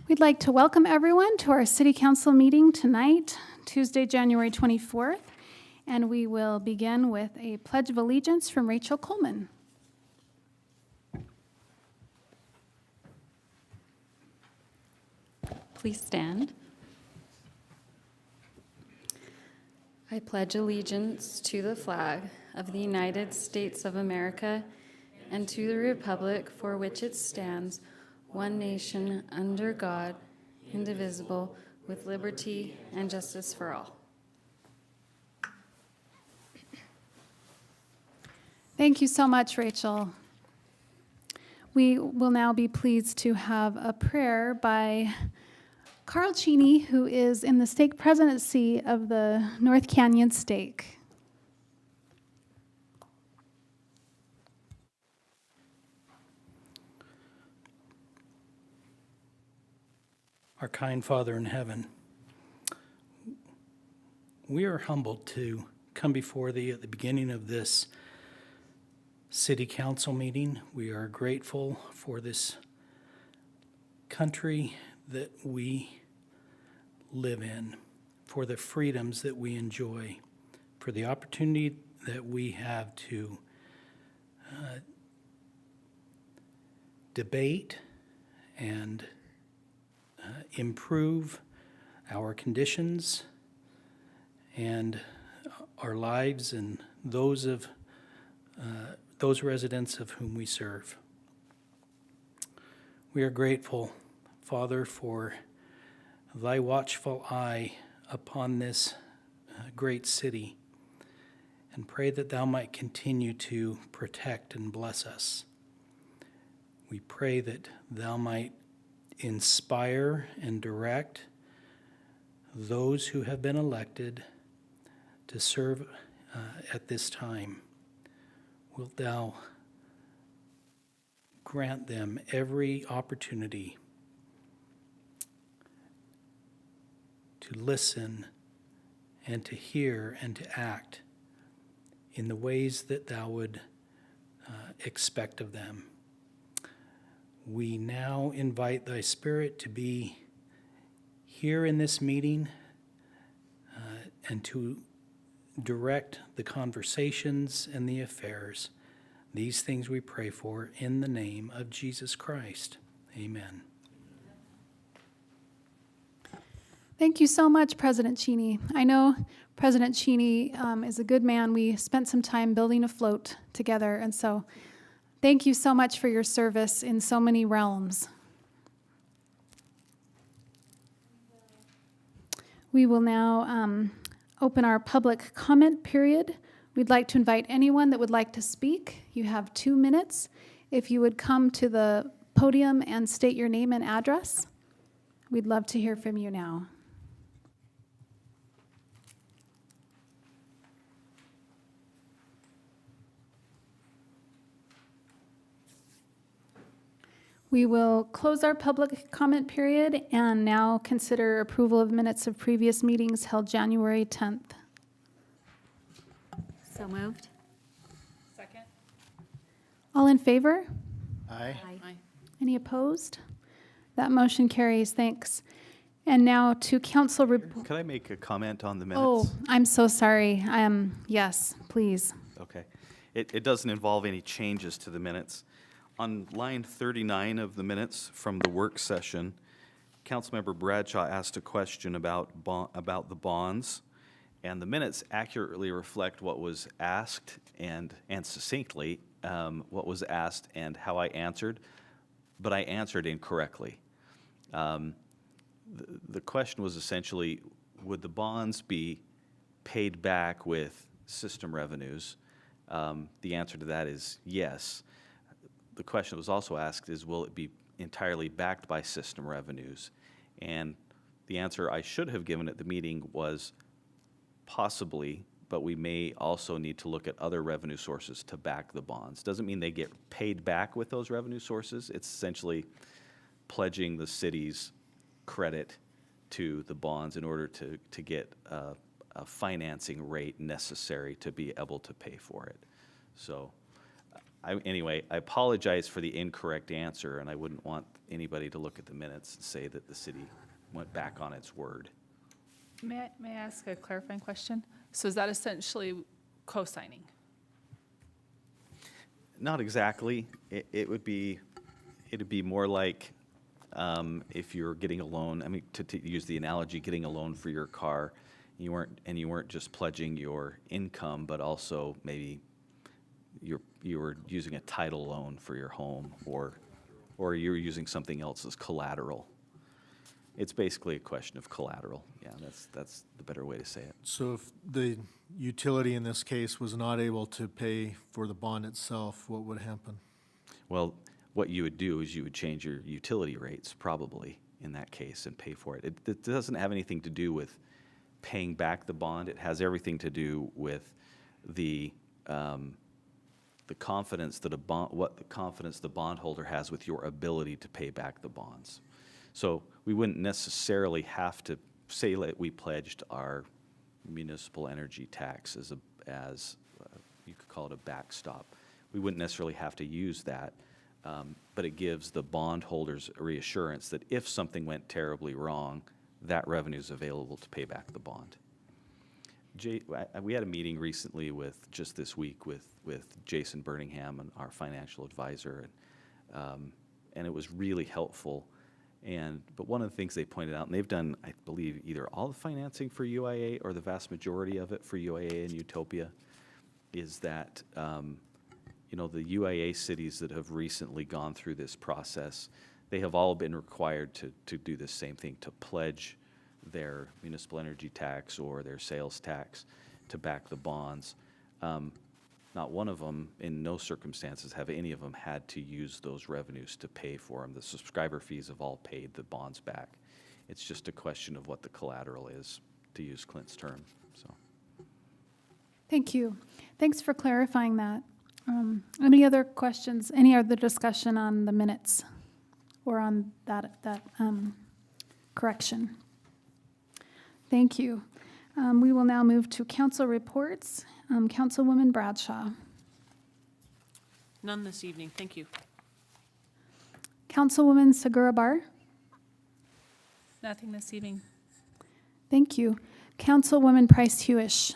We'd like to welcome everyone to our City Council meeting tonight, Tuesday, January 24th, and we will begin with a Pledge of Allegiance from Rachel Coleman. Please stand. I pledge allegiance to the flag of the United States of America and to the republic for which it stands, one nation, under God, indivisible, with liberty and justice for all. Thank you so much, Rachel. We will now be pleased to have a prayer by Carl Cheney, who is in the stake presidency of the North Canyon Stake. Our kind Father in heaven, we are humbled to come before Thee at the beginning of this City Council meeting. We are grateful for this country that we live in, for the freedoms that we enjoy, for the opportunity that we have to debate and improve our conditions and our lives and those of those residents of whom we serve. We are grateful, Father, for Thy watchful eye upon this great city, and pray that Thou might continue to protect and bless us. We pray that Thou might inspire and direct those who have been elected to serve at this time. Wilt Thou grant them every opportunity to listen and to hear and to act in the ways that Thou would expect of them. We now invite Thy Spirit to be here in this meeting and to direct the conversations and the affairs. These things we pray for in the name of Jesus Christ. Amen. Thank you so much, President Cheney. I know President Cheney is a good man. We spent some time building a float together, and so thank you so much for your service in so many realms. We will now open our public comment period. We'd like to invite anyone that would like to speak. You have 2 minutes. If you would come to the podium and state your name and address, we'd love to hear from you now. We will close our public comment period and now consider approval of minutes of previous meetings held January 10th. So moved. Second. All in favor? Aye. Any opposed? That motion carries. Thanks. And now to council report. Could I make a comment on the minutes? Oh, I'm so sorry. Yes, please. Okay. It doesn't involve any changes to the minutes. On line 39 of the minutes from the work session, Councilmember Bradshaw asked a question about the bonds, and the minutes accurately reflect what was asked and succinctly what was asked and how I answered, but I answered incorrectly. The question was essentially, would the bonds be paid back with system revenues? The answer to that is yes. The question that was also asked is, will it be entirely backed by system revenues? And the answer I should have given at the meeting was possibly, but we may also need to look at other revenue sources to back the bonds. Doesn't mean they get paid back with those revenue sources. It's essentially pledging the city's credit to the bonds in order to get a financing rate necessary to be able to pay for it. So Anyway, I apologize for the incorrect answer, and I wouldn't want anybody to look at the minutes and say that the city went back on its word. May I ask a clarifying question? So is that essentially co-signing? Not exactly. It'd be more like if you're getting a loan. I mean, to use the analogy, getting a loan for your car, you weren't just pledging your income, but also maybe you were using a title loan for your home, or you're using something else as collateral. It's basically a question of collateral. Yeah, that's the better way to say it. So if the utility in this case was not able to pay for the bond itself, what would happen? Well, what you would do is you would change your utility rates probably in that case and pay for it. It doesn't have anything to do with paying back the bond. It has everything to do with the confidence that what the confidence the bondholder has with your ability to pay back the bonds. So we wouldn't necessarily have to say that we pledged our municipal energy tax as you could call it a backstop. We wouldn't necessarily have to use that, but it gives the bondholders a reassurance that if something went terribly wrong, that revenue is available to pay back the bond. We had a meeting recently just this week with Jason Birmingham, and our financial advisor, and it was really helpful. But one of the things they pointed out, and they've done, I believe, either all the financing for UIA or the vast majority of it for UIA and Utopia, is that the UIA cities that have recently gone through this process, they have all been required to do the same thing, to pledge their municipal energy tax or their sales tax to back the bonds. Not one of them, in no circumstances, have any of them had to use those revenues to pay for them. The subscriber fees have all paid the bonds back. It's just a question of what the collateral is, to use Clint's term. So, Thank you. Thanks for clarifying that. Any other questions, any other discussion on the minutes or on that correction? Thank you. We will now move to council reports. Councilwoman Bradshaw. None this evening, thank you. Councilwoman Segura Bar. Nothing this evening. Thank you. Councilwoman Price Hewish.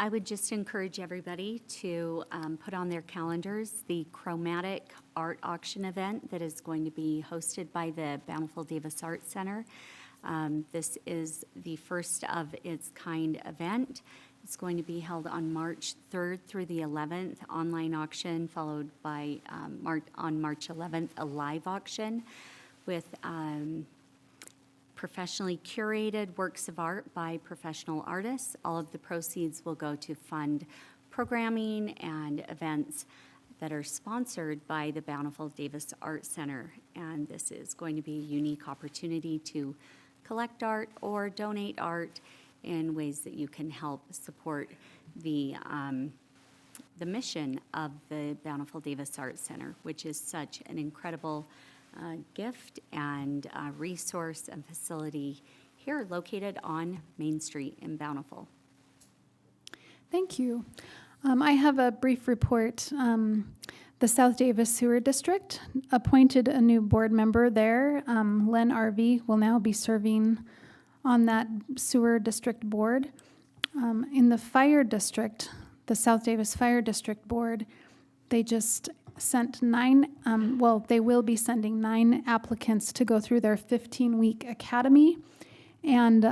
I would just encourage everybody to put on their calendars the Chromatic Art Auction event that is going to be hosted by the Bountiful Davis Art Center. This is the first of its kind event. It's going to be held on March 3rd through the 11th, online auction, followed by on March 11th, a live auction with professionally curated works of art by professional artists. All of the proceeds will go to fund programming and events that are sponsored by the Bountiful Davis Art Center. And this is going to be a unique opportunity to collect art or donate art in ways that you can help support the mission of the Bountiful Davis Art Center, which is such an incredible gift and resource and facility here located on Main Street in Bountiful. Thank you. I have a brief report. The South Davis Sewer District appointed a new board member there. Len Arvey will now be serving on that sewer district board. In the fire district, the South Davis Fire District Board, they just sent they will be sending 9 applicants to go through their 15-week academy and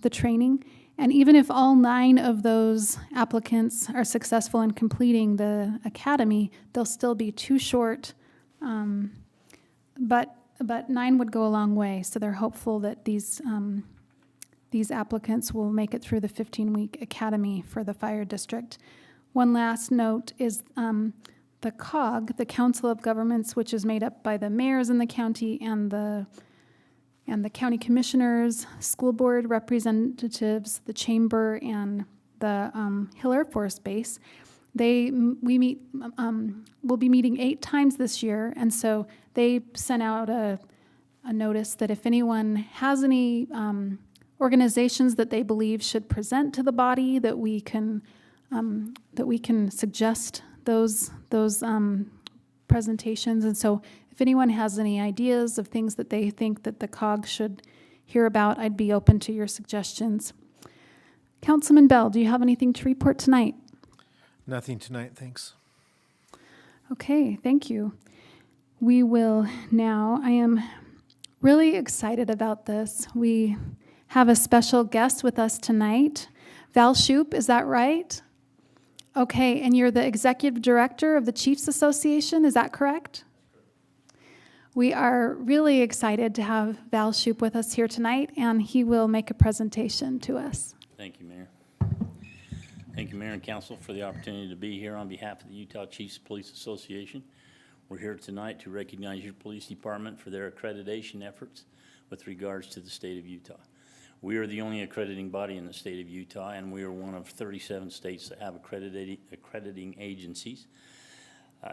the training. And even if all 9 of those applicants are successful in completing the academy, they'll still be too short. But 9 would go a long way. So they're hopeful that these applicants will make it through the 15-week academy for the fire district. One last note is the COG, the Council of Governments, which is made up by the mayors in the county and the county commissioners, school board representatives, the chamber, and the Hill Air Force Base. We'll be meeting 8 times this year, and so they sent out a notice that if anyone has any organizations that they believe should present to the body, that we can that we can suggest those presentations. And so if anyone has any ideas of things that they think that the COG should hear about, I'd be open to your suggestions. Councilman Bell, do you have anything to report tonight? Nothing tonight, thanks. Okay, thank you. We will now, I am really excited about this. We have a special guest with us tonight. Val Shoup, is that right? Okay, and you're the executive director of the Chiefs Association, is that correct? We are really excited to have Val Shoup with us here tonight, and he will make a presentation to us. Thank you, Mayor. Thank you, Mayor and Council, for the opportunity to be here on behalf of the Utah Chiefs Police Association. We're here tonight to recognize your police department for their accreditation efforts with regards to the state of Utah. We are the only accrediting body in the state of Utah, and we are one of 37 states that have accrediting agencies.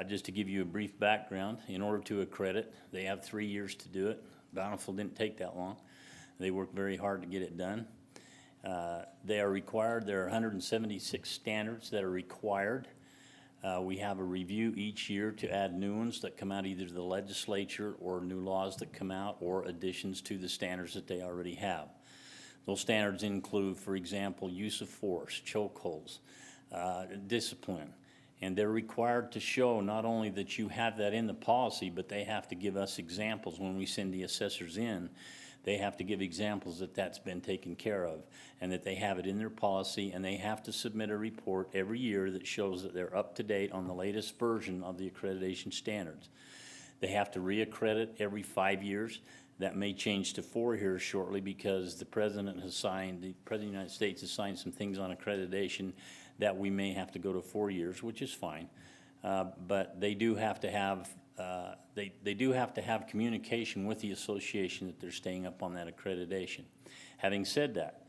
Just to give you a brief background, in order to accredit, they have 3 years to do it. Bountiful didn't take that long. They worked very hard to get it done. They are required, there are 176 standards that are required. We have a review each year to add new ones that come out either the legislature or new laws that come out or additions to the standards that they already have. Those standards include, for example, use of force, chokeholds, discipline. And they're required to show not only that you have that in the policy, but they have to give us examples when we send the assessors in. They have to give examples that that's been taken care of and that they have it in their policy, and they have to submit a report every year that shows that they're up to date on the latest version of the accreditation standards. They have to reaccredit every 5 years. That may change to 4 here shortly because the President of the United States has signed some things on accreditation that we may have to go to 4 years, which is fine. But they do have to have they do have to have communication with the association that they're staying up on that accreditation. Having said that,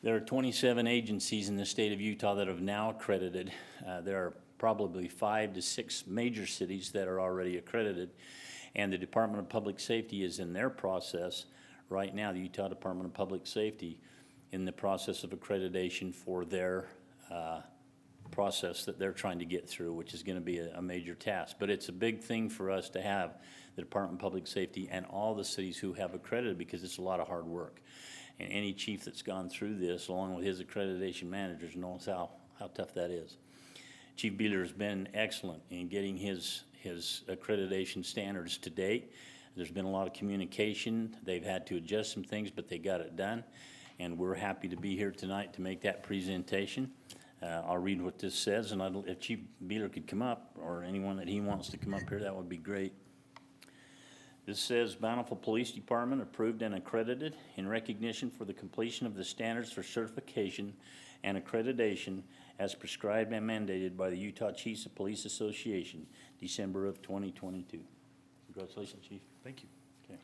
there are 27 agencies in the state of Utah that have now accredited. There are probably 5 to 6 major cities that are already accredited, and the Department of Public Safety is in their process right now, the Utah Department of Public Safety, in the process of accreditation for their process that they're trying to get through, which is going to be a major task. But it's a big thing for us to have the Department of Public Safety and all the cities who have accredited, because it's a lot of hard work. And any chief that's gone through this, along with his accreditation managers, knows how tough that is. Chief Beeler has been excellent in getting his accreditation standards to date. There's been a lot of communication. They've had to adjust some things, but they got it done. And we're happy to be here tonight to make that presentation. I'll read what this says, and if Chief Beeler could come up, or anyone that he wants to come up here, that would be great. This says, Bountiful Police Department approved and accredited in recognition for the completion of the standards for certification and accreditation as prescribed and mandated by the Utah Chiefs of Police Association, December of 2022. Congratulations, Chief. Thank you. Okay.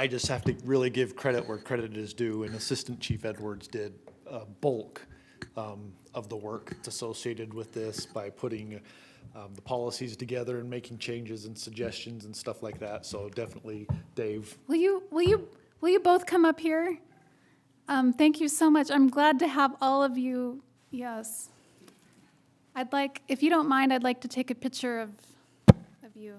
I just have to really give credit where credit is due, and Assistant Chief Edwards did a bulk of the work that's associated with this by putting the policies together and making changes and suggestions and stuff like that. So definitely, Dave. Will you both come up here? Thank you so much. I'm glad to have all of you. Yes. I'd like, if you don't mind, I'd like to take a picture of you.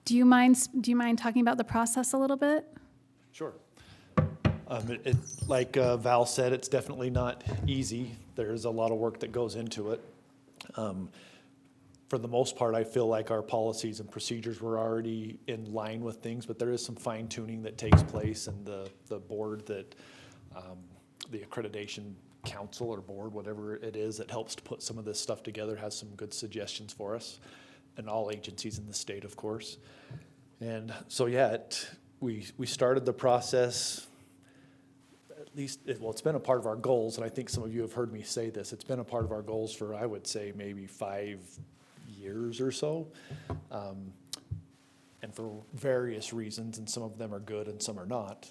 Do you mind talking about the process a little bit? Sure. Like Val said, it's definitely not easy. There's a lot of work that goes into it. For the most part, I feel like our policies and procedures were already in line with things, but there is some fine tuning that takes place, and the board that, the accreditation council or board, whatever it is, that helps to put some of this stuff together, has some good suggestions for us, and all agencies in the state, of course. And so, yeah, we started the process at least, well, it's been a part of our goals, and I think some of you have heard me say this, it's been a part of our goals for, I would say, maybe 5 years or so. And for various reasons, and some of them are good and some are not,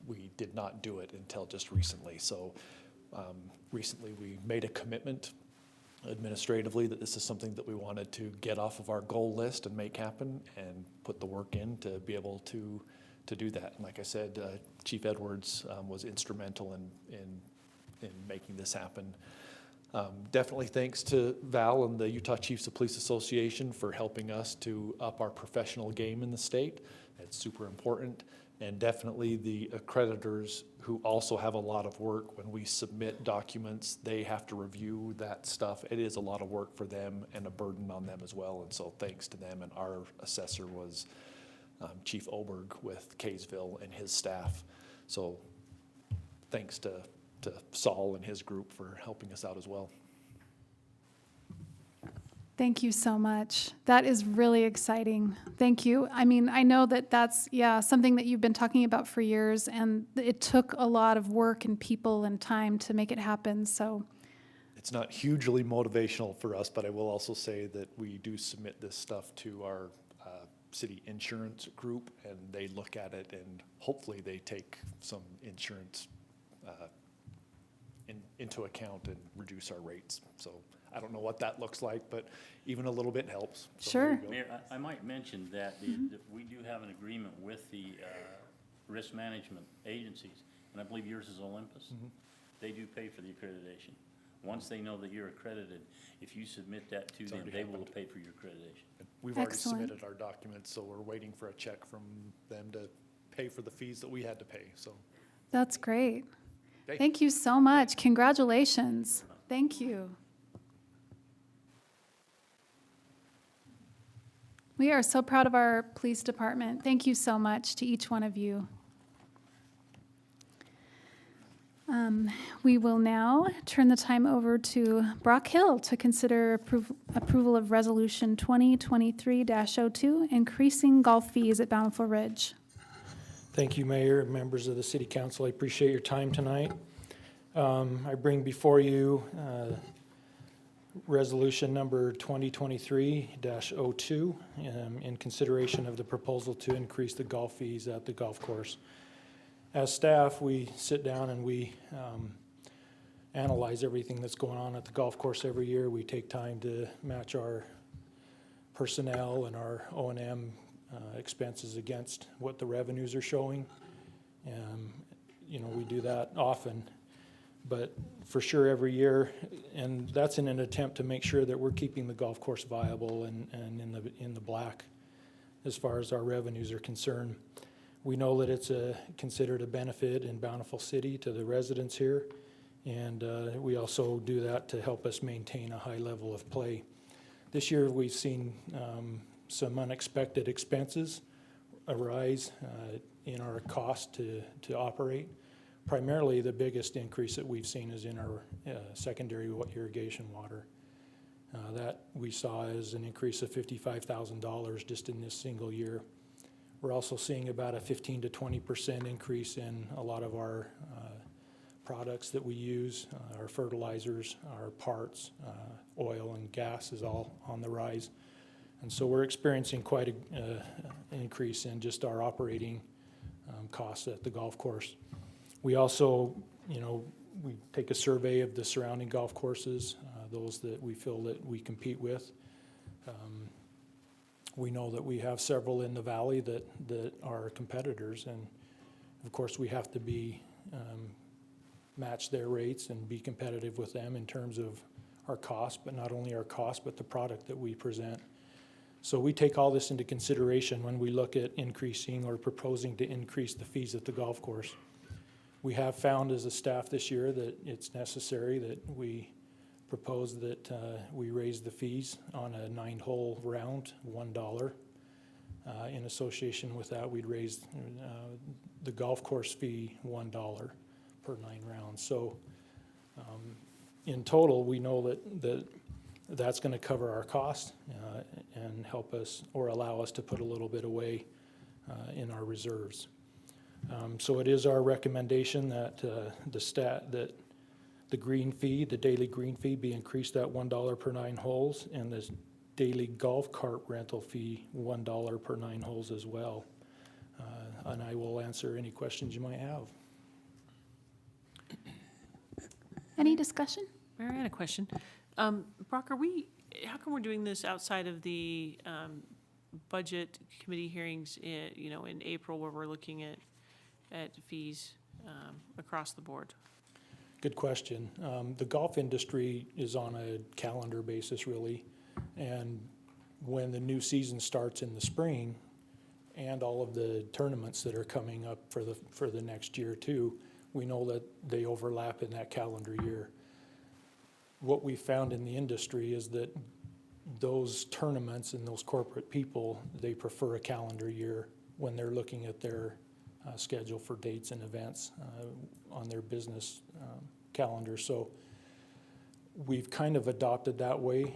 we did not do it until just recently. So recently we made a commitment administratively that this is something that we wanted to get off of our goal list and make happen and put the work in to be able to do that. And like I said, Chief Edwards was instrumental in making this happen. Definitely thanks to Val and the Utah Chiefs of Police Association for helping us to up our professional game in the state. It's super important. And definitely the accreditors who also have a lot of work. When we submit documents, they have to review that stuff. It is a lot of work for them and a burden on them as well. And so thanks to them. And our assessor was Chief Oberg with Kaysville and his staff. So thanks to Saul and his group for helping us out as well. Thank you so much. That is really exciting. Thank you. I mean, I know that that's, something that you've been talking about for years, and it took a lot of work and people and time to make it happen, so. It's not hugely motivational for us, but I will also say that we do submit this stuff to our city insurance group, and they look at it, and hopefully they take some insurance into account and reduce our rates. So I don't know what that looks like, but even a little bit helps. So there Sure. you go. Mayor, I might mention that that we do have an agreement with the risk management agencies, and I believe yours is Olympus. They do pay for the accreditation. Once they know that you're accredited, if you submit that to them, already they will happened. pay for your accreditation. We've already Excellent. submitted our documents, so we're waiting for a check from them to pay for the fees that we had to pay, so. That's great. Okay. Thank you so much. Congratulations. Thank you. We are so proud of our police department. Thank you so much to each one of you. We will now turn the time over to Brock Hill to consider approval of Resolution 2023-02, increasing golf fees at Bountiful Ridge. Thank you, Mayor, and members of the City Council. I appreciate your time tonight. I bring before you Resolution number 2023-02 in consideration of the proposal to increase the golf fees at the golf course. As staff, we sit down and we analyze everything that's going on at the golf course every year. We take time to match our personnel and our O&M expenses against what the revenues are showing. We do that often, but for sure every year, and that's in an attempt to make sure that we're keeping the golf course viable and in the black as far as our revenues are concerned. We know that it's considered a benefit in Bountiful City to the residents here, and we also do that to help us maintain a high level of play. This year we've seen some unexpected expenses arise in our cost to operate. Primarily, the biggest increase that we've seen is in our secondary irrigation water. That we saw as an increase of $55,000 just in this single year. We're also seeing about a 15 to 20% increase in a lot of our products that we use, our fertilizers, our parts, oil and gas is all on the rise. And so we're experiencing quite an increase in just our operating costs at the golf course. We also, we take a survey of the surrounding golf courses, those that we feel that we compete with. We know that we have several in the valley that are competitors, and of course we have to be match their rates and be competitive with them in terms of our cost, but not only our cost, but the product that we present. So we take all this into consideration when we look at increasing or proposing to increase the fees at the golf course. We have found as a staff this year that it's necessary that we propose that we raise the fees on a 9-hole round, $1. In association with that, we'd raise the golf course fee $1 per 9 rounds. So in total, we know that's going to cover our cost and help us or allow us to put a little bit away in our reserves. So it is our recommendation that that the green fee, the daily green fee, be increased at $1 per 9 holes, and this daily golf cart rental fee, $1 per 9 holes as well. And I will answer any questions you might have. Any discussion? Mary, I had a question. Brock, how come we're doing this outside of the budget committee hearings in April, where we're looking at fees across the board? Good question. The golf industry is on a calendar basis, really, and when the new season starts in the spring, and all of the tournaments that are coming up for the next year too, we know that they overlap in that calendar year. What we found in the industry is that those tournaments and those corporate people, they prefer a calendar year when they're looking at their schedule for dates and events on their business calendar. So we've kind of adopted that way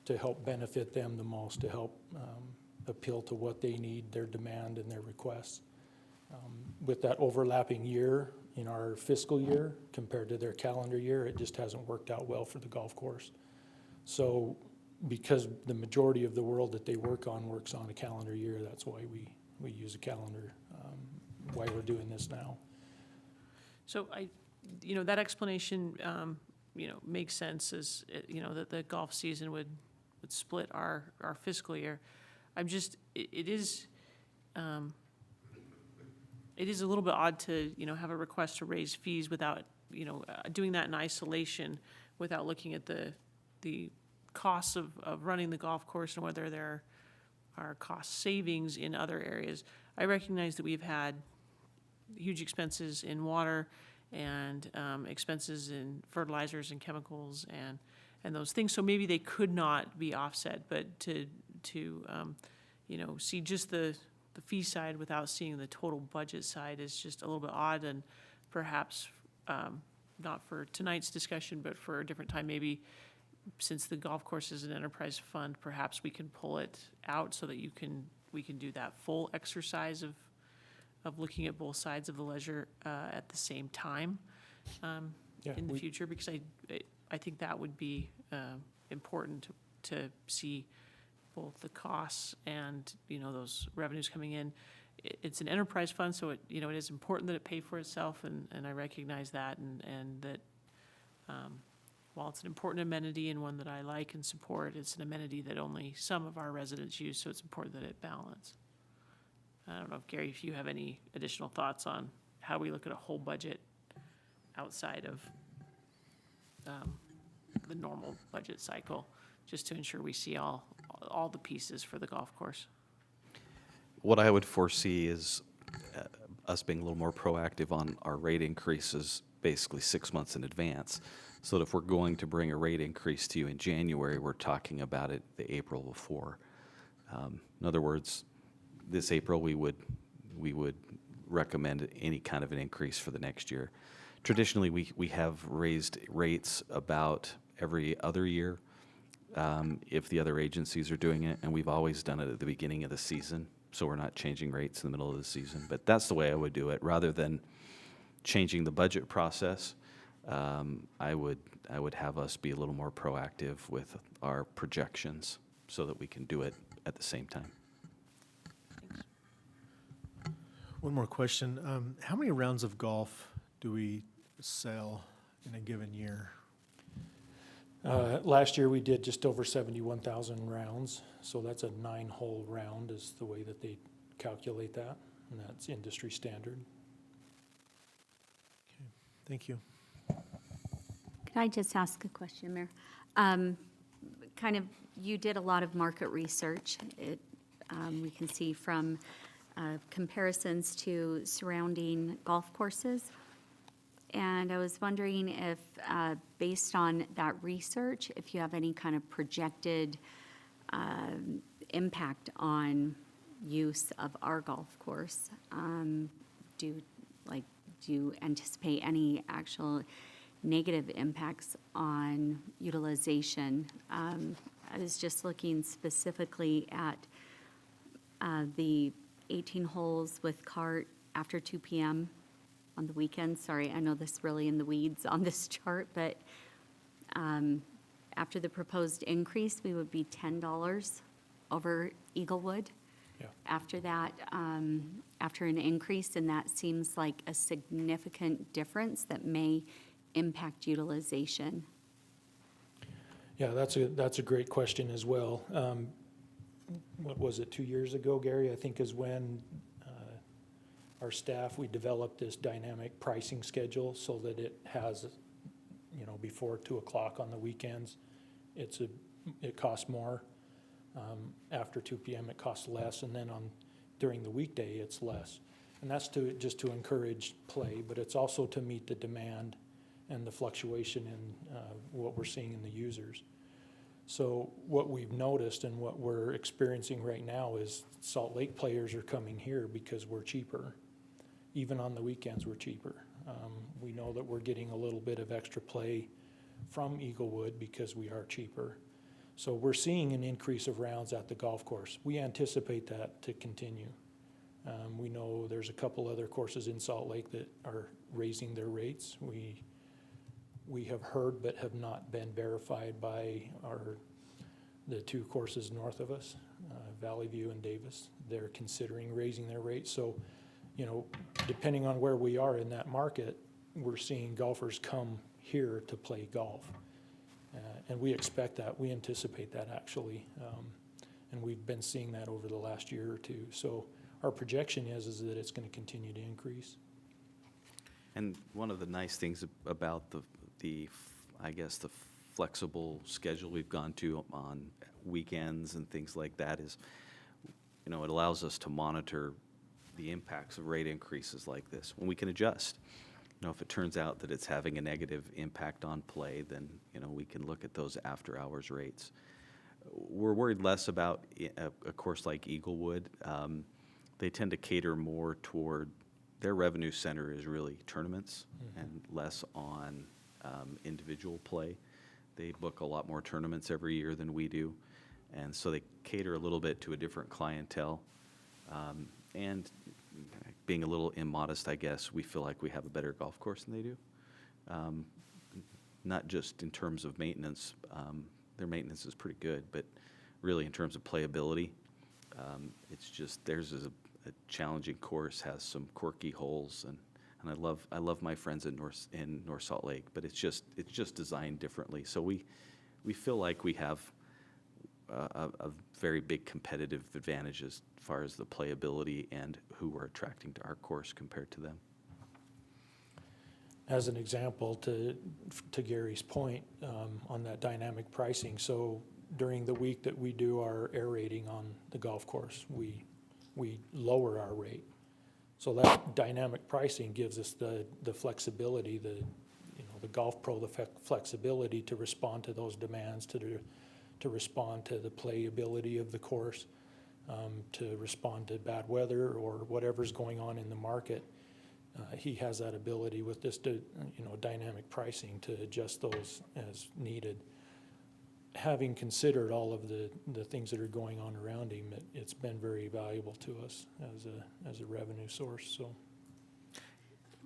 to help benefit them the most, to help appeal to what they need, their demand and their requests. With that overlapping year in our fiscal year compared to their calendar year, it just hasn't worked out well for the golf course. So because the majority of the world that they work on works on a calendar year, that's why we use a calendar, why we're doing this now. So that explanation, makes sense, as, that the golf season would split our fiscal year. It is a little bit odd to, have a request to raise fees without, doing that in isolation, without looking at the costs of running the golf course and whether there are cost savings in other areas. I recognize that we've had huge expenses in water and expenses in fertilizers and chemicals and those things. So maybe they could not be offset, but to see just the fee side without seeing the total budget side is just a little bit odd, and perhaps not for tonight's discussion, but for a different time, maybe since the golf course is an enterprise fund, perhaps we can pull it out so that we can do that full exercise of looking at both sides of the ledger at the same time in the future, because I think that would be important to see both the costs and those revenues coming in. It's an enterprise fund, so it is important that it pay for itself, and I recognize that, and that while it's an important amenity and one that I like and support, it's an amenity that only some of our residents use, so it's important that it balance. I don't know if, Gary, if you have any additional thoughts on how we look at a whole budget outside of the normal budget cycle, just to ensure we see all the pieces for the golf course. What I would foresee is us being a little more proactive on our rate increases basically 6 months in advance. So that if we're going to bring a rate increase to you in January, we're talking about it the April before. In other words, this April we would recommend any kind of an increase for the next year. Traditionally, we have raised rates about every other year if the other agencies are doing it, and we've always done it at the beginning of the season, so we're not changing rates in the middle of the season. But that's the way I would do it, rather than changing the budget process. I would have us be a little more proactive with our projections so that we can do it at the same time. One more question. How many rounds of golf do we sell in a given year? Last year, we did just over 71,000 rounds, so that's a 9-hole round is the way that they calculate that, and that's industry standard. Okay, thank you. Could I just ask a question, Mayor? You did a lot of market research. We can see from comparisons to surrounding golf courses. And I was wondering if, based on that research, if you have any kind of projected impact on use of our golf course. Do you anticipate any actual negative impacts on utilization? I was just looking specifically at the 18 holes with cart after 2 PM on the weekends. Sorry, I know this is really in the weeds on this chart, but after the proposed increase, we would be $10 over Eaglewood. Yeah. After that, after an increase, and that seems like a significant difference that may impact utilization. Yeah, that's a great question as well. What was it, 2 years ago, Gary? I think is when our staff, we developed this dynamic pricing schedule so that it has, before 2 o'clock on the weekends, it costs more. After 2 PM, it costs less, and then during the weekday, it's less. And that's just to encourage play, but it's also to meet the demand and the fluctuation in what we're seeing in the users. So what we've noticed and what we're experiencing right now is Salt Lake players are coming here because we're cheaper. Even on the weekends, we're cheaper. We know that we're getting a little bit of extra play from Eaglewood because we are cheaper. So we're seeing an increase of rounds at the golf course. We anticipate that to continue. We know there's a couple other courses in Salt Lake that are raising their rates. We have heard but have not been verified by the 2 courses north of us, Valley View and Davis. They're considering raising their rates. So, depending on where we are in that market, we're seeing golfers come here to play golf. And we expect that, we anticipate that actually. And we've been seeing that over the last year or two. So our projection is that it's going to continue to increase. And one of the nice things about the flexible schedule we've gone to on weekends and things like that is, it allows us to monitor the impacts of rate increases like this when we can adjust. If it turns out that it's having a negative impact on play, then, we can look at those after-hours rates. We're worried less about a course like Eaglewood. They tend to cater more toward, their revenue center is really tournaments and less on individual play. They book a lot more tournaments every year than we do, and so they cater a little bit to a different clientele. And being a little immodest, I guess, we feel like we have a better golf course than they do. Not just in terms of maintenance, their maintenance is pretty good, but really in terms of playability, it's just, theirs is a challenging course, has some quirky holes, and I love my friends in North Salt Lake, but it's just designed differently. So we feel like we have a very big competitive advantage as far as the playability and who we're attracting to our course compared to them. As an example, to Gary's point on that dynamic pricing, so during the week that we do our air rating on the golf course, we lower our rate. So that dynamic pricing gives us the flexibility, the golf pro, the flexibility to respond to those demands, to respond to the playability of the course, to respond to bad weather or whatever's going on in the market. He has that ability with this, dynamic pricing to adjust those as needed. Having considered all of the things that are going on around him, it's been very valuable to us as a revenue source. So,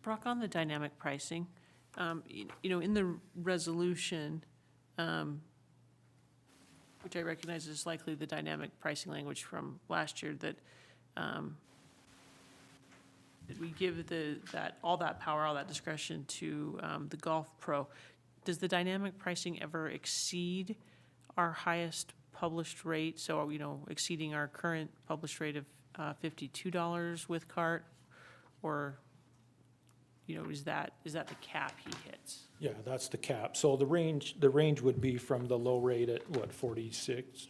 Brock, on the dynamic pricing, in the resolution, which I recognize is likely the dynamic pricing language from last year, that we give all that power, all that discretion to the golf pro. Does the dynamic pricing ever exceed our highest published rate? So, exceeding our current published rate of $52 with cart, or is that the cap he hits? yeah, that's the cap. So the range would be from the low rate at what, 46?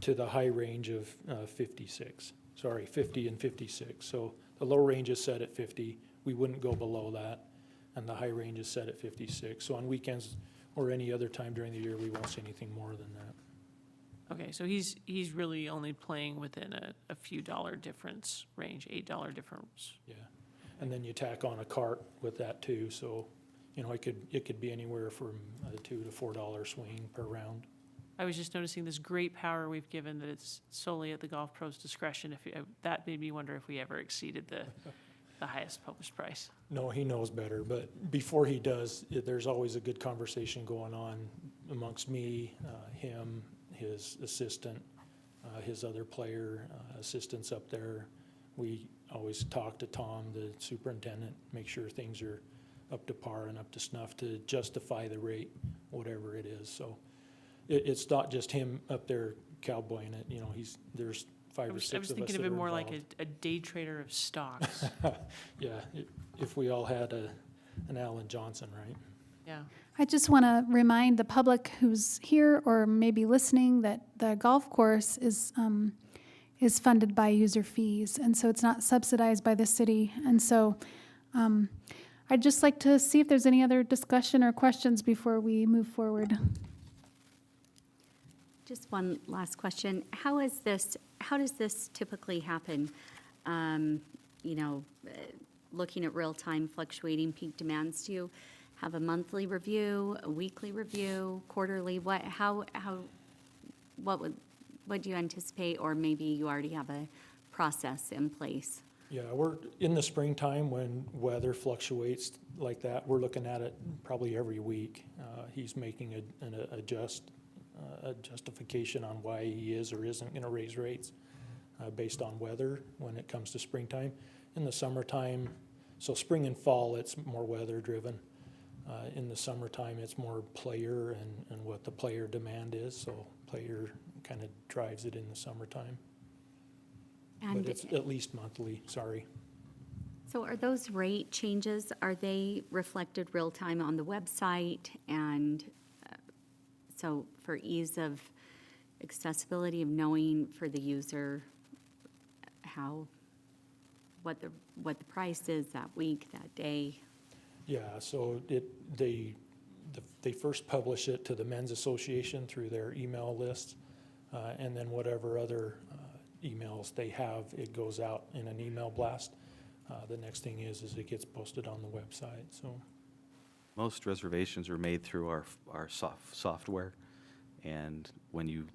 To the high range of 56. Sorry, 50 and 56. So the low range is set at 50. We wouldn't go below that. And the high range is set at 56. So on weekends or any other time during the year, we won't see anything more than that. Okay, so he's really only playing within a few dollar difference range, $8 difference. Yeah. And then you tack on a cart with that too. So, it could be anywhere from a $2 to $4 swing per round. I was just noticing this great power we've given that it's solely at the golf pro's discretion. That made me wonder if we ever exceeded the highest published price. No, he knows better, but before he does, there's always a good conversation going on amongst me, him, his assistant, his other player, assistants up there. We always talk to Tom, the superintendent, make sure things are up to par and up to snuff to justify the rate, whatever it is. So it's not just him up there cowboying it, there's five or six of us I was thinking that of it are more like involved. a day trader of stocks. Yeah, if we all had an Alan Johnson, right? Yeah. I just want to remind the public who's here or maybe listening that the golf course is funded by user fees, and so it's not subsidized by the city. And so I'd just like to see if there's any other discussion or questions before we move forward. Just one last question. How does this typically happen? Looking at real-time fluctuating peak demands, do you have a monthly review, a weekly review, quarterly? What do you anticipate, or maybe you already have a process in place? Yeah, we're in the springtime when weather fluctuates like that. We're looking at it probably every week. He's making a justification on why he is or isn't going to raise rates based on weather when it comes to springtime. In the summertime, so spring and fall, it's more weather driven. In the summertime, it's more player and what the player demand is. So player kind of drives it in the summertime. And But it's at least monthly, sorry. so are those rate changes, are they reflected real-time on the website? And so for ease of accessibility of knowing for the user what the price is that week, that day? Yeah, so they first publish it to the Men's Association through their email list, and then whatever other emails they have, it goes out in an email blast. The next thing is it gets posted on the website, so. Most reservations are made through our software, and when you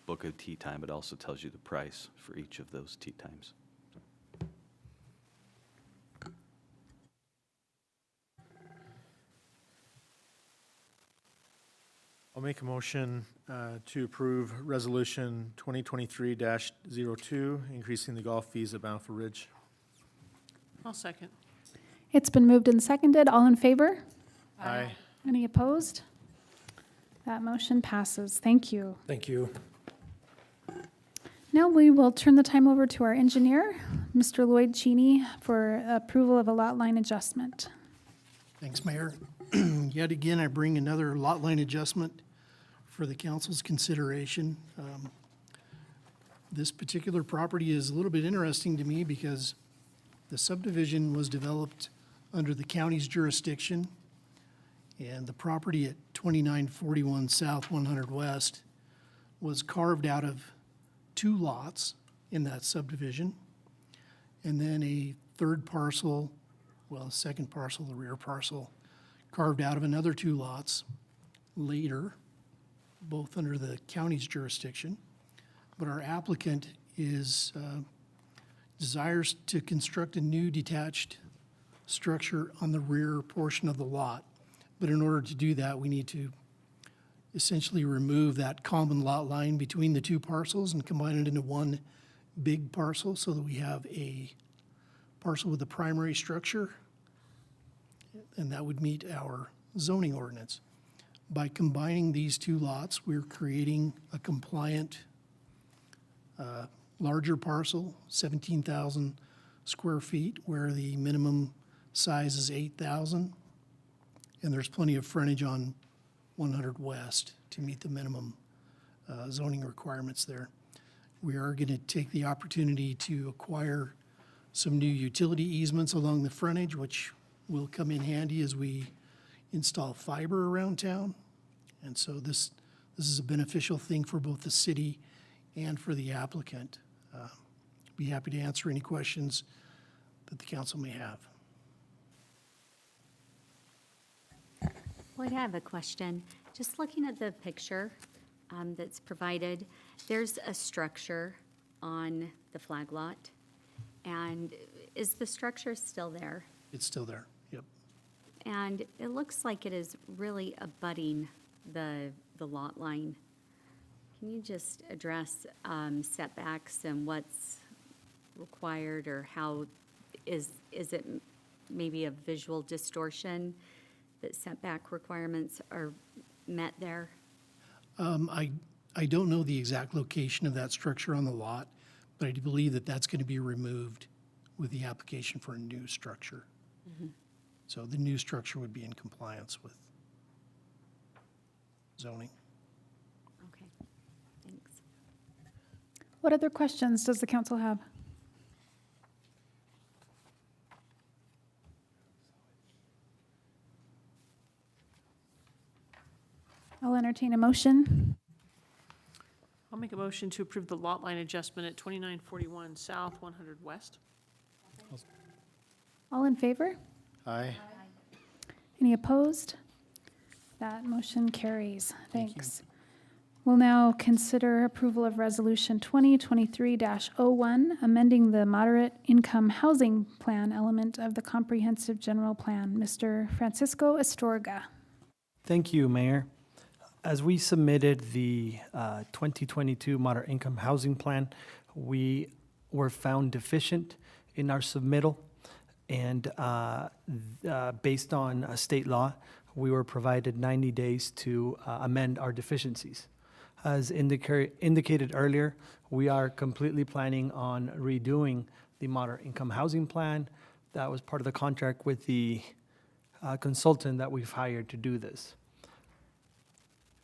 book a tee time, it also tells you the price for each of those tee times. I'll make a motion to approve Resolution 2023-02, increasing the golf fees at Bountiful Ridge. I'll second. It's been moved and seconded. All in favor? Aye. Any opposed? That motion passes. Thank you. Thank you. Now we will turn the time over to our engineer, Mr. Lloyd Cheney, for approval of a lot line adjustment. Thanks, Mayor. Yet again, I bring another lot line adjustment for the council's consideration. This particular property is a little bit interesting to me because the subdivision was developed under the county's jurisdiction, and the property at 2941 South 100 West was carved out of 2 lots in that subdivision, and then a third parcel, well, second parcel, the rear parcel, carved out of another 2 lots later, both under the county's jurisdiction. But our applicant desires to construct a new detached structure on the rear portion of the lot. But in order to do that, we need to essentially remove that common lot line between the 2 parcels and combine it into one big parcel so that we have a parcel with a primary structure, and that would meet our zoning ordinance. By combining these 2 lots, we're creating a compliant larger parcel, 17,000 square feet, where the minimum size is 8,000. And there's plenty of frontage on 100 West to meet the minimum zoning requirements there. We are going to take the opportunity to acquire some new utility easements along the frontage, which will come in handy as we install fiber around town. And so this is a beneficial thing for both the city and for the applicant. Be happy to answer any questions that the council may have. Well, I have a question. Just looking at the picture, that's provided. There's a structure on the flag lot. And is the structure still there? It's still there, yep. And it looks like it is really abutting the lot line. Can you just address setbacks and what's required, or how, is it maybe a visual distortion that setback requirements are met there? I don't know the exact location of that structure on the lot, but I do believe that that's going to be removed with the application for a new structure. So the new structure would be in compliance with zoning. Okay, thanks. What other questions does the council have? I'll entertain a motion. I'll make a motion to approve the lot line adjustment at 2941 South, 100 West. All in favor? Aye. Any opposed? That motion carries. Thanks. We'll now consider approval of Resolution 2023-01, amending the moderate income housing plan element of the Comprehensive General Plan. Mr. Francisco Astorga. Thank you, Mayor. As we submitted the 2022 Moderate Income Housing Plan, we were found deficient in our submittal. And based on state law, we were provided 90 days to amend our deficiencies. As indicated earlier, we are completely planning on redoing the Moderate Income Housing Plan. That was part of the contract with the consultant that we've hired to do this.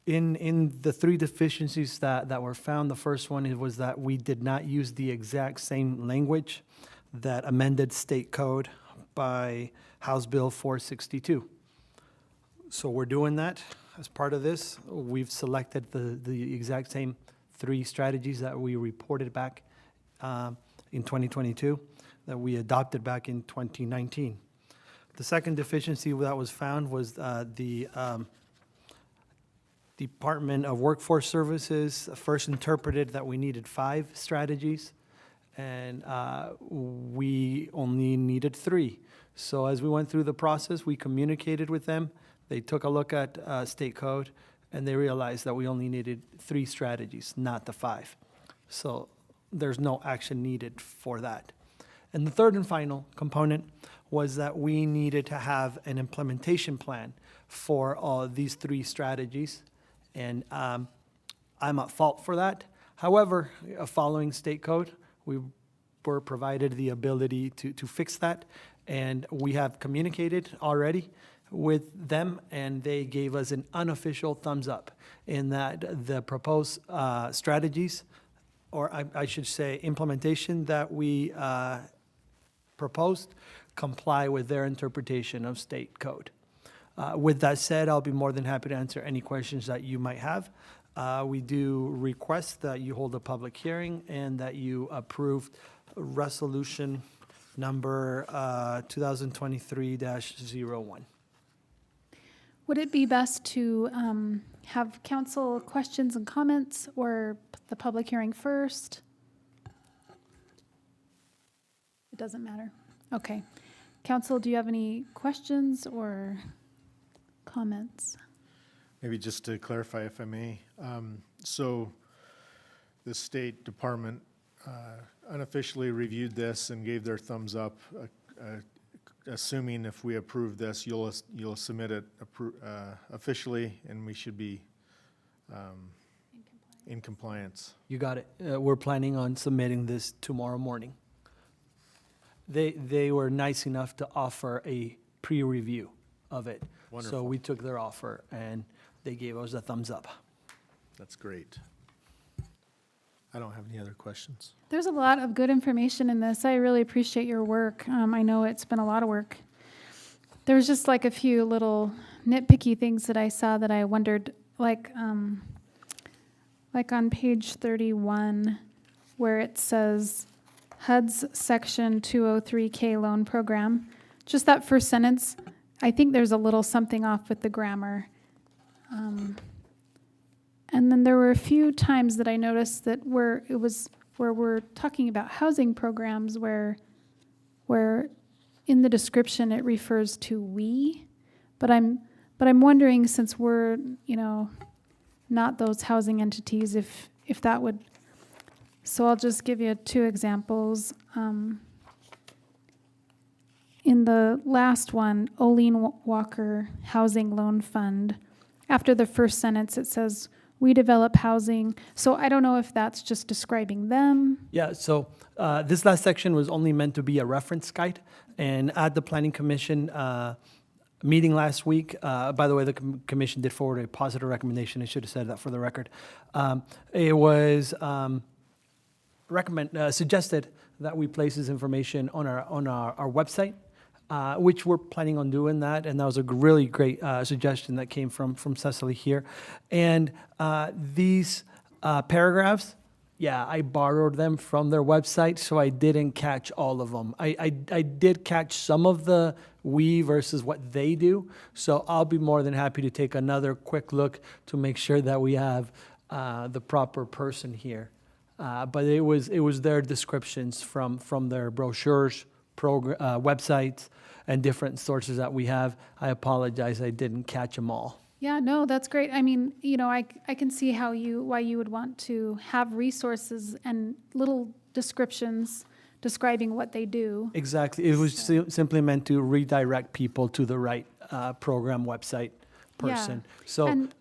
In the three deficiencies that were found, the first one was that we did not use the exact same language that amended state code by House Bill 462. So we're doing that as part of this. We've selected the exact same three strategies that we reported back in 2022, that we adopted back in 2019. The second deficiency that was found was the Department of Workforce Services first interpreted that we needed 5 strategies, and we only needed 3. So as we went through the process, we communicated with them. They took a look at state code, and they realized that we only needed 3 strategies, not the 5. So there's no action needed for that. And the third and final component was that we needed to have an implementation plan for all these 3 strategies. And I'm at fault for that. However, following state code, we were provided the ability to fix that. And we have communicated already with them, and they gave us an unofficial thumbs up in that the proposed strategies, or I should say implementation that we proposed, comply with their interpretation of state code. With that said, I'll be more than happy to answer any questions that you might have. We do request that you hold a public hearing and that you approve resolution number 2023-01. Would it be best to have council questions and comments, or the public hearing first? It doesn't matter. Okay. Council, do you have any questions or comments? Maybe just to clarify, if I may. So the State Department unofficially reviewed this and gave their thumbs up. Assuming if we approve this, you'll submit it officially, and we should be in compliance. You got it. We're planning on submitting this tomorrow morning. They were nice enough to offer a pre-review of it. Wonderful. So we took their offer, and they gave us a thumbs up. That's great. I don't have any other questions. There's a lot of good information in this. I really appreciate your work. I know it's been a lot of work. There's just like a few little nitpicky things that I saw that I wondered, like on page 31, where it says HUD's Section 203K loan program. Just that first sentence, I think there's a little something off with the grammar. And then there were a few times that I noticed that where we're talking about housing programs where in the description it refers to we, but I'm wondering, since we're, not those housing entities, if that would, so I'll just give you 2 examples. In the last one, Olene Walker Housing Loan Fund, after the first sentence, it says, "We develop housing." So I don't know if that's just describing them. Yeah, so this last section was only meant to be a reference guide. And at the Planning Commission meeting last week, by the way, the commission did forward a positive recommendation. I should have said that for the record. It was suggested that we place this information on our website, which we're planning on doing that. And that was a really great suggestion that came from Cecily here. And these paragraphs, yeah, I borrowed them from their website, so I didn't catch all of them. I did catch some of the we versus what they do, so I'll be more than happy to take another quick look to make sure that we have the proper person here. But it was their descriptions from their brochures, websites, and different sources that we have. I apologize, I didn't catch them all. Yeah, no, that's great. I mean, I can see why you would want to have resources and little descriptions describing what they do. Exactly. It was simply meant to redirect people to the right program website person. Yeah. So And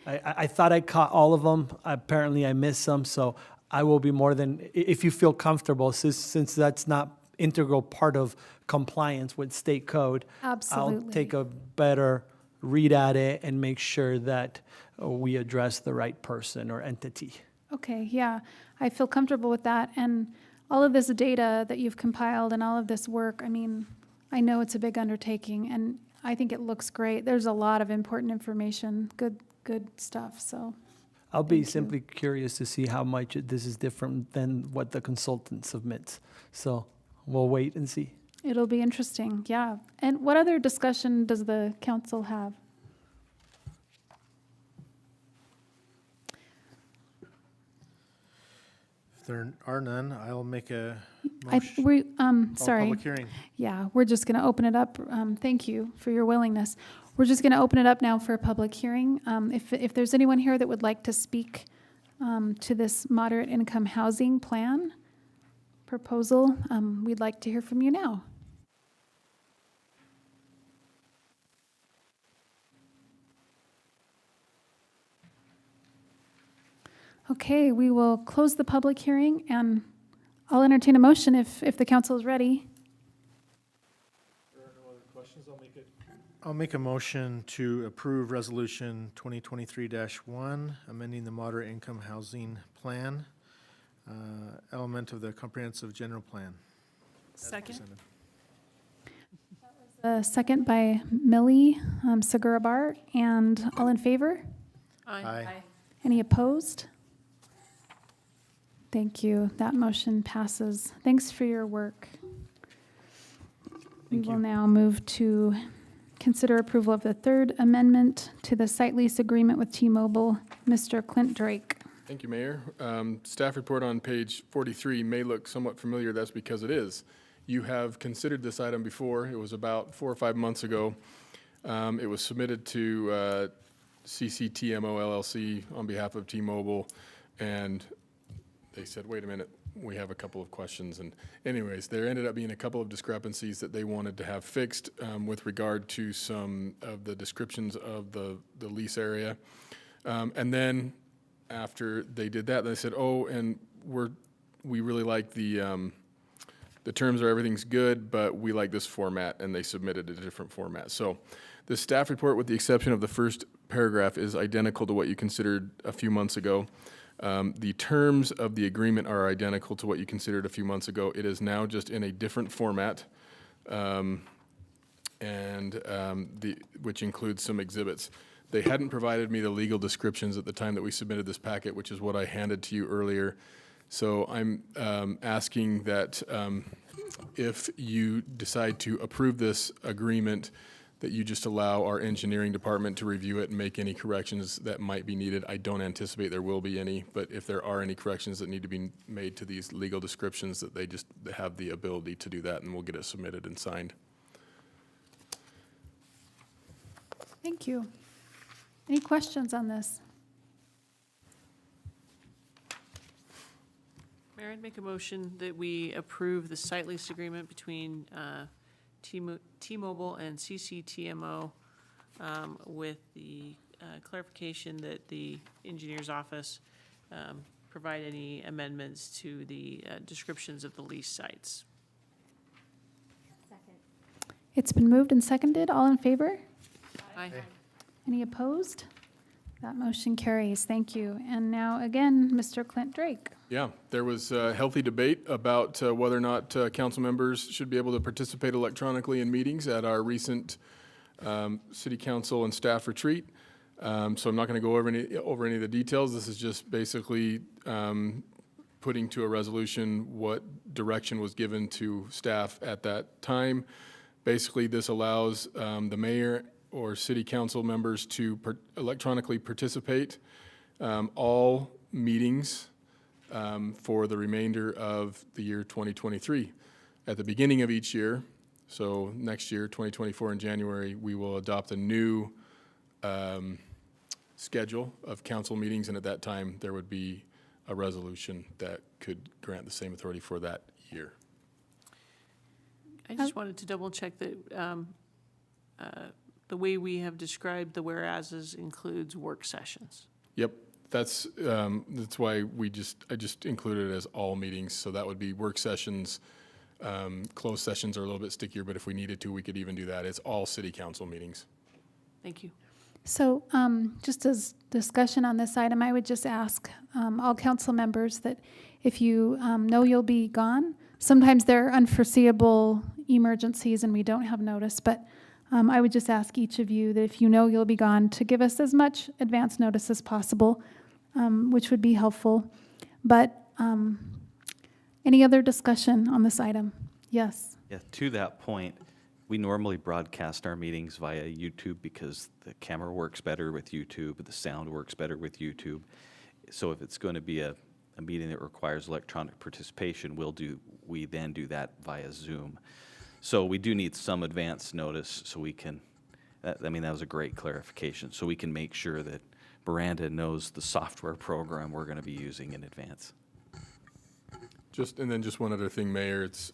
I thought I caught all of them. Apparently I missed some. So I will be more than, if you feel comfortable, since that's not integral part of compliance with state code, Absolutely. I'll take a better read at it and make sure that we address the right person or entity. Okay, yeah, I feel comfortable with that. And all of this data that you've compiled and all of this work, I mean, I know it's a big undertaking, and I think it looks great. There's a lot of important information, good stuff, so. I'll be Thank you. simply curious to see how much this is different than what the consultant submits. So we'll wait and see. It'll be interesting, yeah. And what other discussion does the council have? If there are none, I'll make a I, motion. we, Oh, sorry. Public hearing. Yeah, we're just going to open it up. Thank you for your willingness. We're just going to open it up now for a public hearing. If there's anyone here that would like to speak to this moderate income housing plan proposal, we'd like to hear from you now. Okay, we will close the public hearing, and I'll entertain a motion if the council is ready. There are no other questions. I'll make a motion to approve Resolution 2023-1, amending the moderate income housing plan, element of the comprehensive general plan. Second? Presented. A second by Millie Segura-Bar, and all in favor? Aye. Any opposed? Thank you. That motion passes. Thanks for your work. We will now move to consider approval of the third amendment to the site lease agreement with T-Mobile. Mr. Clint Drake. Thank you, Mayor. Staff report on page 43 may look somewhat familiar. That's because it is. You have considered this item before. It was about 4 or 5 months ago. It was submitted to CCTMO LLC on behalf of T-Mobile, and they said, wait a minute, we have a couple of questions. And anyways, there ended up being a couple of discrepancies that they wanted to have fixed with regard to some of the descriptions of the lease area. And then after they did that, they said, oh, and we really like the terms are everything's good, but we like this format, and they submitted a different format. So the staff report, with the exception of the first paragraph, is identical to what you considered a few months ago. The terms of the agreement are identical to what you considered a few months ago. It is now just in a different format, which includes some exhibits. They hadn't provided me the legal descriptions at the time that we submitted this packet, which is what I handed to you earlier. So I'm asking that if you decide to approve this agreement, that you just allow our engineering department to review it and make any corrections that might be needed. I don't anticipate there will be any, but if there are any corrections that need to be made to these legal descriptions, that they just have the ability to do that, and we'll get it submitted and signed. Thank you. Any questions on this? Mayor, I'd make a motion that we approve the site lease agreement between T-Mobile and CCTMO with the clarification that the engineer's office provide any amendments to the descriptions of the lease sites. It's been moved and seconded. All in favor? Aye. Any opposed? That motion carries. Thank you. And now again, Mr. Clint Drake. Yeah, there was a healthy debate about whether or not council members should be able to participate electronically in meetings at our recent city council and staff retreat. So I'm not going to go over any of the details. This is just basically putting to a resolution what direction was given to staff at that time. Basically, this allows the mayor or city council members to electronically participate all meetings for the remainder of the year 2023. At the beginning of each year, so next year, 2024 in January, we will adopt a new schedule of council meetings, and at that time, there would be a resolution that could grant the same authority for that year. I just wanted to double check that the way we have described the whereases includes work sessions. Yep, that's why I just included it as all meetings, so that would be work sessions. Closed sessions are a little bit stickier, but if we needed to, we could even do that. It's all city council meetings. Thank you. So just as discussion on this item, I would just ask all council members that if you know you'll be gone, sometimes there are unforeseeable emergencies and we don't have notice, but I would just ask each of you that if you know you'll be gone, to give us as much advance notice as possible, which would be helpful. But any other discussion on this item? Yes. Yeah, to that point, we normally broadcast our meetings via YouTube because the camera works better with YouTube, the sound works better with YouTube. So if it's going to be a meeting that requires electronic participation, we then do that via Zoom. So we do need some advance notice so we can, that was a great clarification, so we can make sure that Miranda knows the software program we're going to be using in advance. And then just one other thing, Mayor, it's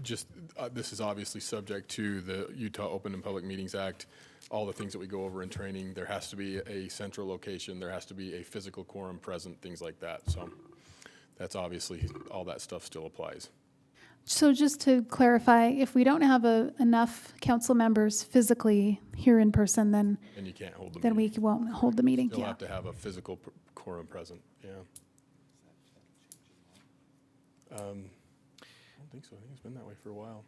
this is obviously subject to the Utah Open and Public Meetings Act, all the things that we go over in training. There has to be a central location, there has to be a physical quorum present, things like that. So that's obviously, all that stuff still applies. So just to clarify, if we don't have enough council members physically here in person, then And you can't hold the then meeting. we won't hold the meeting. You'll Yeah. have to have a physical quorum present, yeah. I don't think so. I think it's been that way for a while.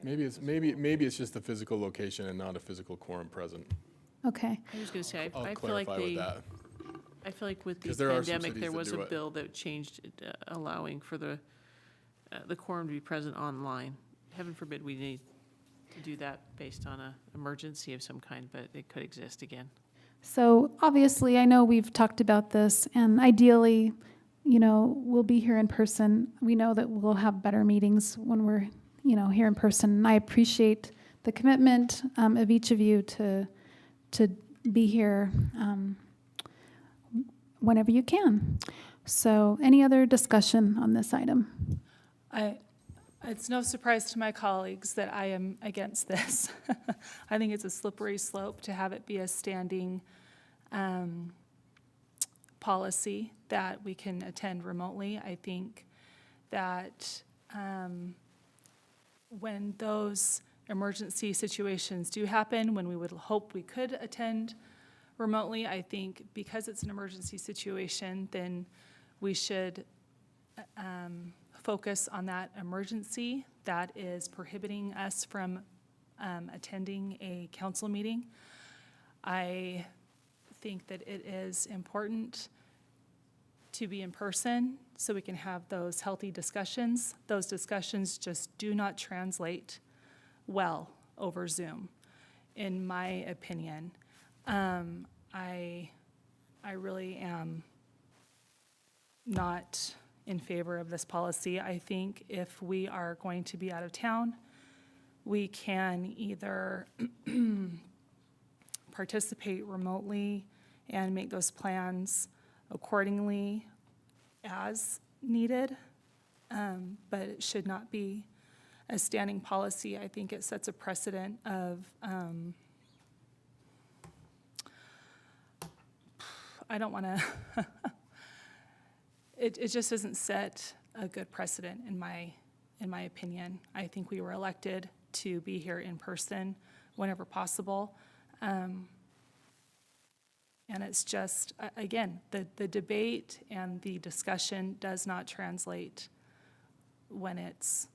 Maybe it's just the physical location and not a physical quorum present. Okay. I was going to say, I'll I feel like clarify with that. I feel like with the 'Cause there are some pandemic, cities there that was do a it. bill that changed it, allowing for the quorum to be present online. Heaven forbid we need to do that based on an emergency of some kind, but it could exist again. So obviously, I know we've talked about this, and ideally, we'll be here in person. We know that we'll have better meetings when we're, here in person. And I appreciate the commitment of each of you to be here whenever you can. So any other discussion on this item? It's no surprise to my colleagues that I am against this. I think it's a slippery slope to have it be a standing policy that we can attend remotely. I think that when those emergency situations do happen, when we would hope we could attend remotely, I think because it's an emergency situation, then we should focus on that emergency that is prohibiting us from attending a council meeting. I think that it is important to be in person so we can have those healthy discussions. Those discussions just do not translate well over Zoom, in my opinion. I really am not in favor of this policy. I think if we are going to be out of town, we can either participate remotely and make those plans accordingly as needed, but it should not be a standing policy. I think it sets a precedent of, I don't want to, it just doesn't set a good precedent in my opinion. I think we were elected to be here in person whenever possible. And it's just, again, the debate and the discussion does not translate when it's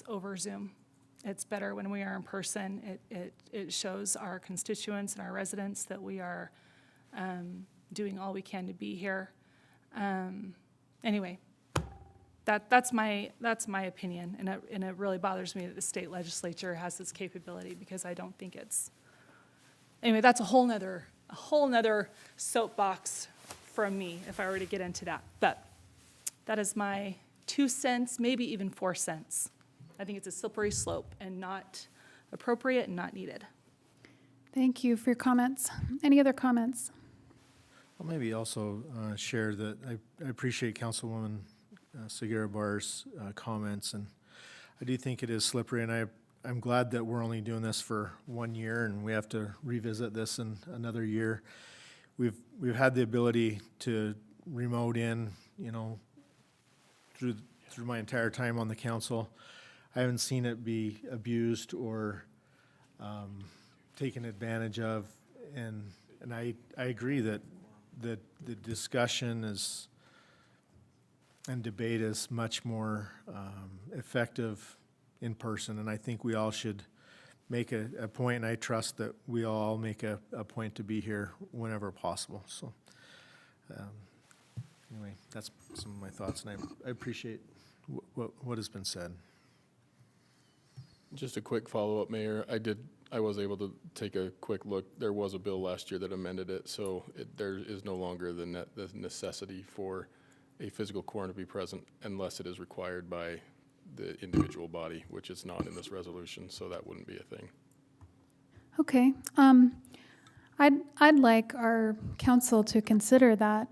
over Zoom. It's better when we are in person. It shows our constituents and our residents that we are doing all we can to be here. Anyway, that's my opinion, and it really bothers me that the state legislature has this capability, because I don't think it's. Anyway, that's a whole nother soapbox from me if I were to get into that. But that is my 2 cents, maybe even 4 cents. I think it's a slippery slope and not appropriate and not needed. Thank you for your comments. Any other comments? I'll maybe also share that I appreciate Councilwoman Segarra Barr's comments, and I do think it is slippery, and I'm glad that we're only doing this for 1 year and we have to revisit this in another year. We've had the ability to remote in, through my entire time on the council. I haven't seen it be abused or taken advantage of, and I agree that the discussion is and debate is much more effective in person, and I think we all should make a point, and I trust that we all make a point to be here whenever possible. So anyway, that's some of my thoughts, and I appreciate what has been said. Just a quick follow-up, Mayor. I was able to take a quick look. There was a bill last year that amended it, so there is no longer the necessity for a physical quorum to be present unless it is required by the individual body, which is not in this resolution, so that wouldn't be a thing. Okay. I'd like our council to consider that.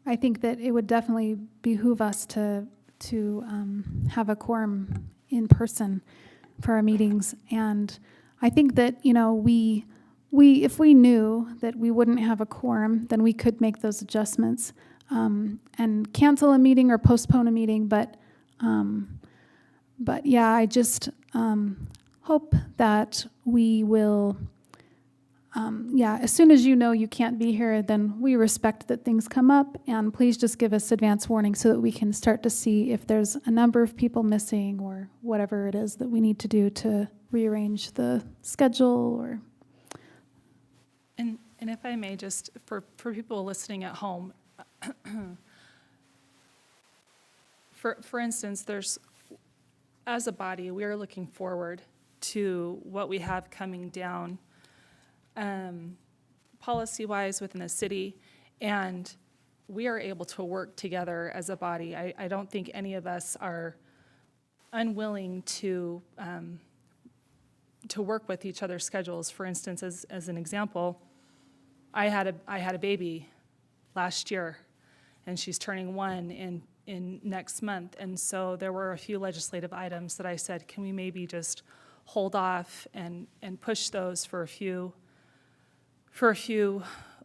I think that it would definitely behoove us to have a quorum in person for our meetings, and I think that we if we knew that we wouldn't have a quorum, then we could make those adjustments and cancel a meeting or postpone a meeting. But yeah, I just hope that we will. As soon as you can't be here, then we respect that things come up, and please just give us advance warning so that we can start to see if there's a number of people missing or whatever it is that we need to do to rearrange the schedule or. And if I may, just for people listening at home, for instance, as a body, we are looking forward to what we have coming down policy-wise within the city, and we are able to work together as a body. I don't think any of us are unwilling to work with each other's schedules. For instance, as an example, I had a baby last year, and she's turning 1 in next month, and so there were a few legislative items that I said, can we maybe just hold off and push those for a few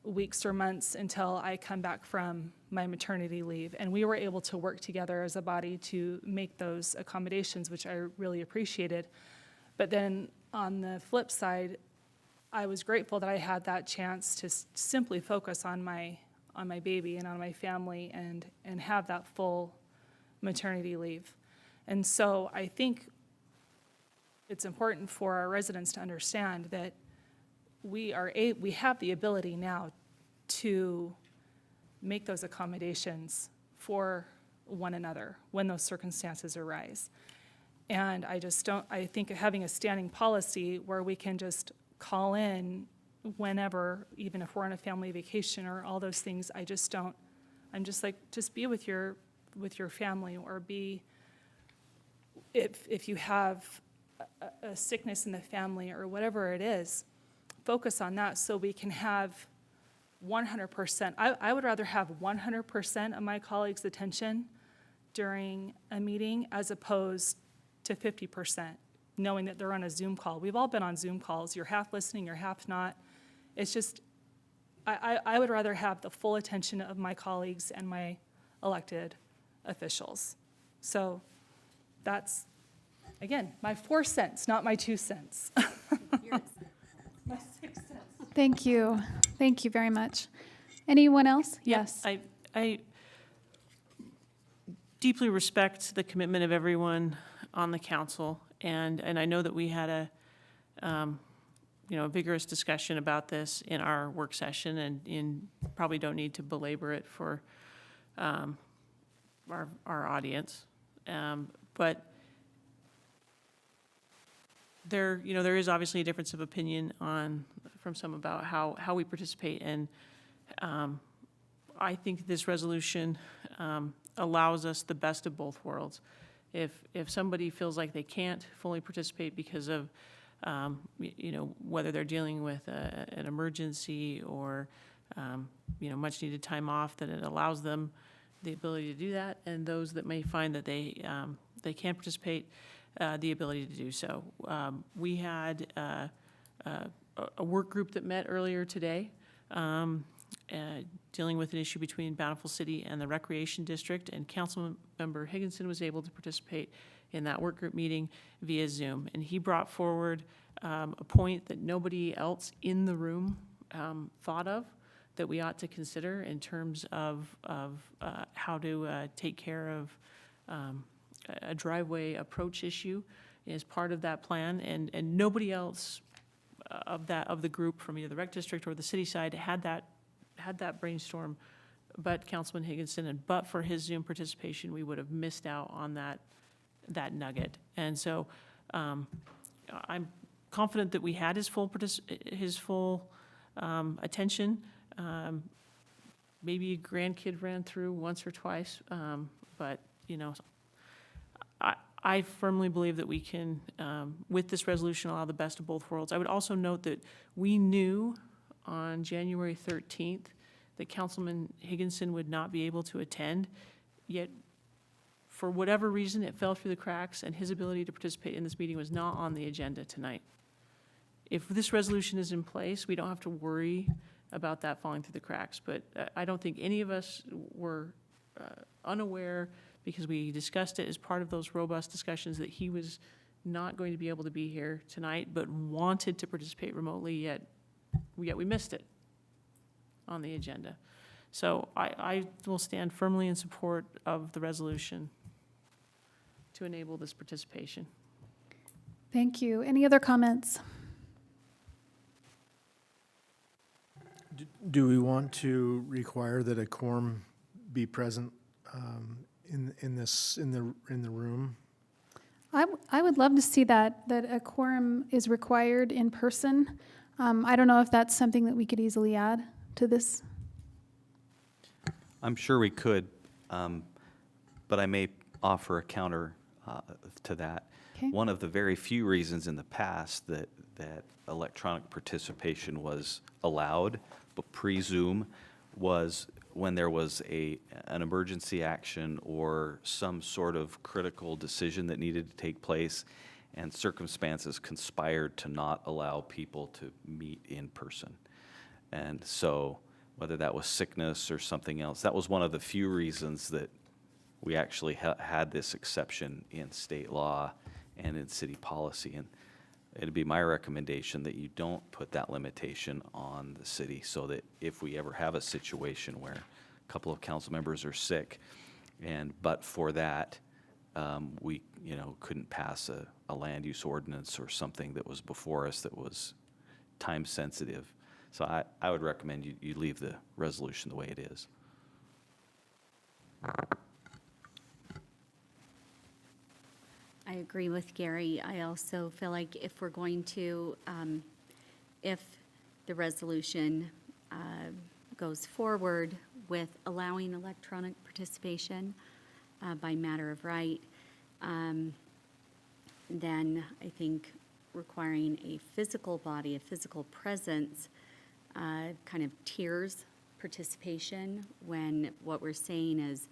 weeks or months until I come back from my maternity leave. And we were able to work together as a body to make those accommodations, which I really appreciated. But then on the flip side, I was grateful that I had that chance to simply focus on my baby and on my family and have that full maternity leave. And so I think it's important for our residents to understand that we have the ability now to make those accommodations for one another when those circumstances arise. And I think having a standing policy where we can just call in whenever, even if we're on a family vacation or all those things, I'm just like, just be with your family, or if you have a sickness in the family or whatever it is, focus on that so we can have 100%. I would rather have 100% of my colleagues' attention during a meeting as opposed to 50%, knowing that they're on a Zoom call. We've all been on Zoom calls. You're half listening, you're half not. It's just, I would rather have the full attention of my colleagues and my elected officials. So that's, again, my 4 cents, not my 2 cents. My 6 cents. Thank you. Thank you very much. Anyone else? Yep, Yes. I deeply respect the commitment of everyone on the council, and I know that we had a vigorous discussion about this in our work session, and probably don't need to belabor it for our audience. But there is obviously a difference of opinion from some about how we participate, and I think this resolution allows us the best of both worlds. If somebody feels like they can't fully participate because of whether they're dealing with an emergency or much needed time off, that it allows them the ability to do that, and those that may find that they can't participate, the ability to do so. We had a work group that met earlier today, dealing with an issue between Bountiful City and the Recreation District, and Councilmember Higginson was able to participate in that work group meeting via Zoom. And he brought forward a point that nobody else in the room thought of, that we ought to consider in terms of how to take care of a driveway approach issue as part of that plan. And nobody else of the group from either the Rec District or the city side had that brainstorm, but Councilman Higginson, and but for his Zoom participation, we would have missed out on that nugget. And so I'm confident that we had his full attention. Maybe a grandkid ran through once or twice, but I firmly believe that we can, with this resolution, allow the best of both worlds. I would also note that we knew on January 13th that Councilman Higginson would not be able to attend, yet for whatever reason, it fell through the cracks, and his ability to participate in this meeting was not on the agenda tonight. If this resolution is in place, we don't have to worry about that falling through the cracks, but I don't think any of us were unaware, because we discussed it as part of those robust discussions, that he was not going to be able to be here tonight, but wanted to participate remotely, yet we missed it on the agenda. So I will stand firmly in support of the resolution to enable this participation. Thank you. Any other comments? Do we want to require that a quorum be present in the room? I would love to see that a quorum is required in person. I don't know if that's something that we could easily add to this. I'm sure we could, but I may offer a counter to that. Okay. One of the very few reasons in the past that electronic participation was allowed, but pre-Zoom, was when there was an emergency action or some sort of critical decision that needed to take place, and circumstances conspired to not allow people to meet in person. And so, whether that was sickness or something else, that was one of the few reasons that we actually had this exception in state law and in city policy. And it'd be my recommendation that you don't put that limitation on the city, so that if we ever have a situation where a couple of council members are sick, but for that, we couldn't pass a land use ordinance or something that was before us that was time sensitive. So I would recommend you leave the resolution the way it is. I agree with Gary. I also feel like if we're going to, if the resolution goes forward with allowing electronic participation by matter of right, then I think requiring a physical body, a physical presence, kind of tiers participation, when what we're saying is,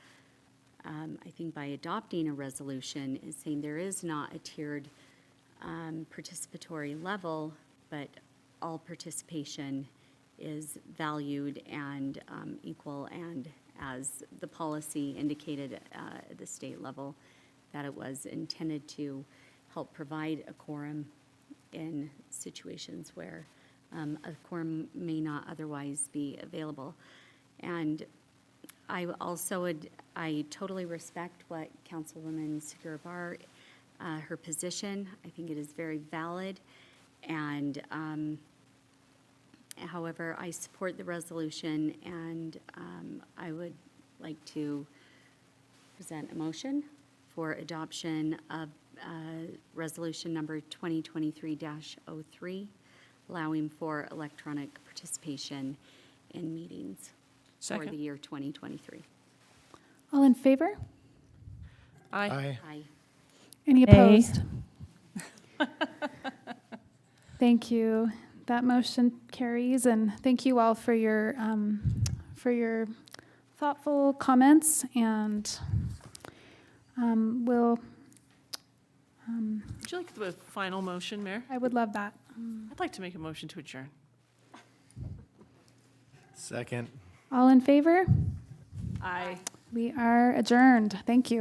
I think by adopting a resolution is saying there is not a tiered participatory level, but all participation is valued and equal, and as the policy indicated at the state level, that it was intended to help provide a quorum in situations where a quorum may not otherwise be available. And I also I totally respect what Councilwoman Segura-Bar, her position. I think it is very valid. And however, I support the resolution, and I would like to present a motion for adoption of resolution number 2023-03, allowing for electronic participation in meetings for Second. the year 2023. All in favor? Aye. Aye. Any opposed? Thank you. That motion carries, and thank you all for your thoughtful comments, and Would you like the final motion, Mayor? I would love that. I'd like to make a motion to adjourn. Second. All in favor? Aye. We are adjourned. Thank you.